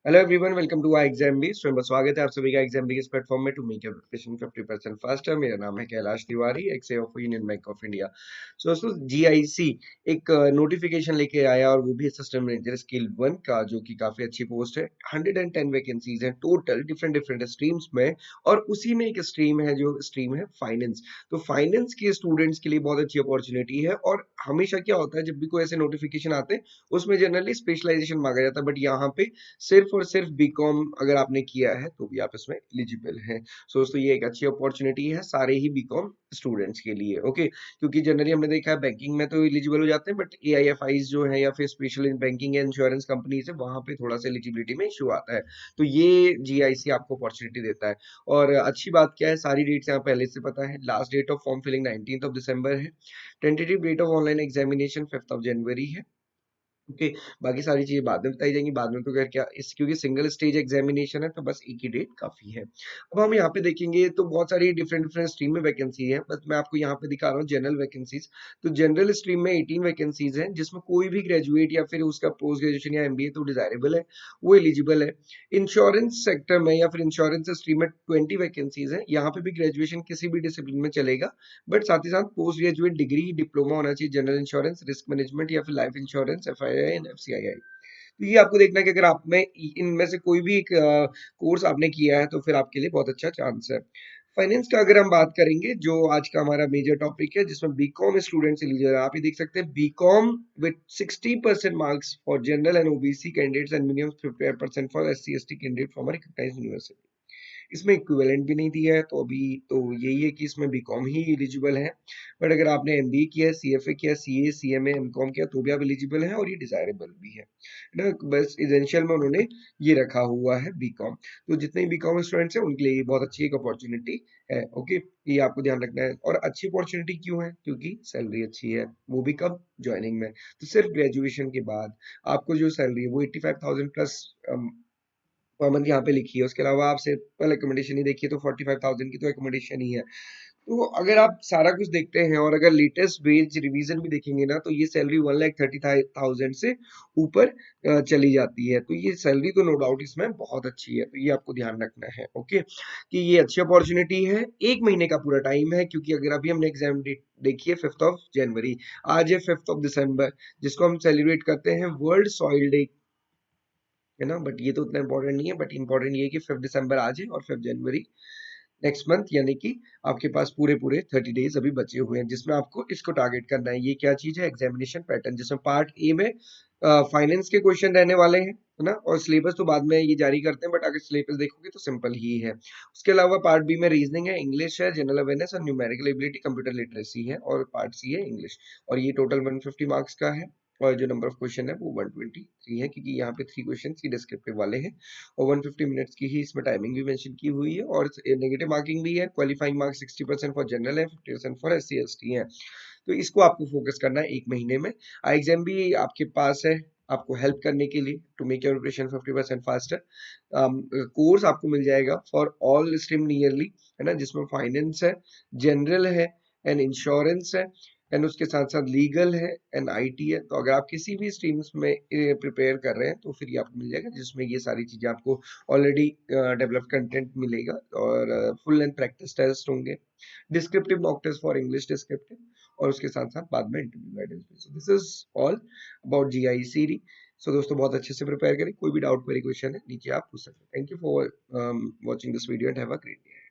Hello everyone, welcome to ixamBee. स्वागत है आप सभी का एग्जाम बी इस प्लेटफॉर्म में to make your preparation 50% faster. मेरा नाम है Kailash Tiwari, ex of union bank of India. So दोस्तों, जीआईसी एक नोटिफिकेशन लेके आया और वो भी सिस्टम मैनेजर स्किल 1 का, जो कि काफी अच्छी पोस्ट है। 110 वैकेंसीज हैं टोटल, डिफरेंट डिफरेंट स्ट्रीम्स में। और उसी में एक स्ट्रीम है जो स्ट्रीम है फाइनेंस। तो फाइनेंस के स्टूडेंट्स के लिए बहुत अच्छी अपॉर्चुनिटी है। और हमेशा क्या होता है, जब भी कोई ऐसे नोटिफिकेशन आते हैं उसमें जनरली स्पेशलाइजेशन मांगा जाता है, बट यहाँ पे सिर्फ और सिर्फ बीकॉम अगर आपने किया है तो भी आप इसमें एलिजिबल हैं। सो दोस्तों, ये एक अच्छी अपॉर्चुनिटी है सारे ही बीकॉम स्टूडेंट्स के लिए। ओके, क्योंकि जनरली हमने देखा है बैंकिंग में तो एलिजिबल हो जाते हैं, बट एआईएफआईज जो है या फिर special banking and insurance companies है, वहां पे थोड़ा सा एलिजिबिलिटी में इशू आता है। तो ये जीआईसी आपको अपॉर्चुनिटी देता है। और अच्छी बात क्या है, सारी डेट्स यहाँ पहले से पता है। Last date of form filling 19 दिसंबर है। Tentative date of online examination 5 जनवरी है। ओके, बाकी सारी चीजें बाद में बताई जाएंगी। बाद में तो क्या क्या इस, क्योंकि सिंगल स्टेज एग्जामिनेशन है तो बस एक ही डेट काफी है। अब हम यहाँ पे देखेंगे तो बहुत सारी डिफरेंट डिफरेंट स्ट्रीम में वैकेंसी है, बस मैं आपको यहाँ पे दिखा रहा हूँ जनरल वैकेंसीज। तो जनरल स्ट्रीम में 18 वैकेंसीज हैं, जिसमें कोई भी ग्रेजुएट या फिर उसका पोस्ट ग्रेजुएशन या एमबीए तो डिजायरेबल है, वो एलिजिबल है। इंश्योरेंस सेक्टर में या फिर इंश्योरेंस स्ट्रीम में 20 वैकेंसीज है। यहाँ पे भी ग्रेजुएशन किसी भी डिसिप्लिन में चलेगा, बट साथ ही साथ पोस्ट ग्रेजुएट डिग्री डिप्लोमा होना चाहिए जनरल इंश्योरेंस, रिस्क मैनेजमेंट या फिर लाइफ इंश्योरेंस, एफआईआई एंड एफसीआईआई। तो ये आपको देखना है कि अगर आप में इनमें से कोई भी एक कोर्स आपने किया है तो फिर आपके लिए बहुत अच्छा चांस है। फाइनेंस का अगर हम बात करेंगे, जो आज का हमारा मेजर टॉपिक है, जिसमें बीकॉम स्टूडेंट्स एलिजिबल है। आप ये देख सकते हैं, BCom with 60% marks for general and OBC candidates and minimum 50% for SC ST candidate from recognised university. इसमें इक्विवेलेंट भी नहीं दिया है, तो अभी तो यही है कि इसमें बीकॉम ही एलिजिबल है। बट अगर आपने एमबीए किया है, सीएफए किया, सीए सीएमए एमकॉम किया, तो भी आप एलिजिबल हैं और ये डिजायरेबल भी है ना। बस एसेंशियल में उन्होंने ये रखा हुआ है बीकॉम। तो जितने बीकॉम स्टूडेंट्स हैं उनके लिए ये बहुत अच्छी एक अपॉर्चुनिटी है। ओके, ये आपको ध्यान रखना है। और अच्छी अपॉर्चुनिटी क्यों है? क्योंकि सैलरी अच्छी है, वो भी कब? ज्वाइनिंग में। तो सिर्फ ग्रेजुएशन के बाद आपको जो सैलरी है वो 85,000 प्लस पर मंथ यहाँ पे लिखी है। उसके अलावा आप सिंपल एकोमोडेशन ही देखिए तो 45,000 की तो एकोमोडेशन ही है। तो अगर आप सारा कुछ देखते हैं और अगर लेटेस्ट वेज रिवीजन भी देखेंगे ना, तो ये सैलरी 1,30,000 से ऊपर चली जाती है। तो ये सैलरी तो नो डाउट इसमें बहुत अच्छी है, तो ये आपको ध्यान रखना है। ओके, कि ये अच्छी अपॉर्चुनिटी है। 1 महीने का पूरा टाइम है, क्योंकि अगर अभी हमने एग्जाम डेट देखिए 5 जनवरी, आज है 5 दिसंबर, जिसको हम सेलिब्रेट करते हैं वर्ल्ड सॉइल डे, है ना। बट ये तो उतना इंपॉर्टेंट नहीं है, बट इंपॉर्टेंट ये है कि 5 दिसंबर आज है और 5 जनवरी नेक्स्ट मंथ, यानी कि आपके पास पूरे पूरे 30 डेज अभी बचे हुए हैं, जिसमें आपको इसको टारगेट करना है। ये क्या चीज है? एग्जामिनेशन पैटर्न, जिसमें पार्ट ए में फाइनेंस के क्वेश्चन रहने वाले हैं, है ना। और सिलेबस तो बाद में ये जारी करते हैं, बट अगर सिलेबस देखोगे तो सिंपल ही है। उसके अलावा पार्ट बी में रीजनिंग है, इंग्लिश है, जनरल अवेयरनेस और न्यूमेरिकल एबिलिटी, कंप्यूटर लिटरेसी है। और पार्ट सी है इंग्लिश। और ये टोटल 150 मार्क्स का है। और जो नंबर ऑफ क्वेश्चन है वो 123 है, क्योंकि यहाँ पे 3 क्वेश्चन ही डिस्क्रिप्टिव वाले हैं। और 150 मिनट्स की ही इसमें टाइमिंग भी मेंशन की हुई है। और नेगेटिव मार्किंग भी है। क्वालिफाइंग मार्क्स 60% फॉर जनरल है, 50% फॉर एससी एसटी है। तो इसको आपको फोकस करना है 1 महीने में। एग्जाम भी आपके पास है आपको हेल्प करने के लिए, to make your preparation 50% faster. Course आपको मिल जाएगा फॉर ऑल स्ट्रीम नियरली, है ना, जिसमें फाइनेंस है, जनरल है, एंड इंश्योरेंस है, एंड उसके साथ साथ लीगल है, एंड आईटी है। तो अगर आप किसी भी स्ट्रीम्स में प्रिपेयर कर रहे हैं तो फिर ये आपको मिल जाएगा, जिसमें ये सारी चीजें आपको ऑलरेडी डेवलप कंटेंट मिलेगा। और फुल लेंथ प्रैक्टिस टेस्ट होंगे, descriptive mock test for English descriptive, और उसके साथ साथ बाद में इंटरव्यू गाइडेंस भी। So this is all about GIC. So दोस्तों, बहुत अच्छे से प्रिपेयर करें। कोई भी डाउट क्वेरी क्वेश्चन है नीचे आप पूछ सकते हैं। Thank you for watching this video and have a great day.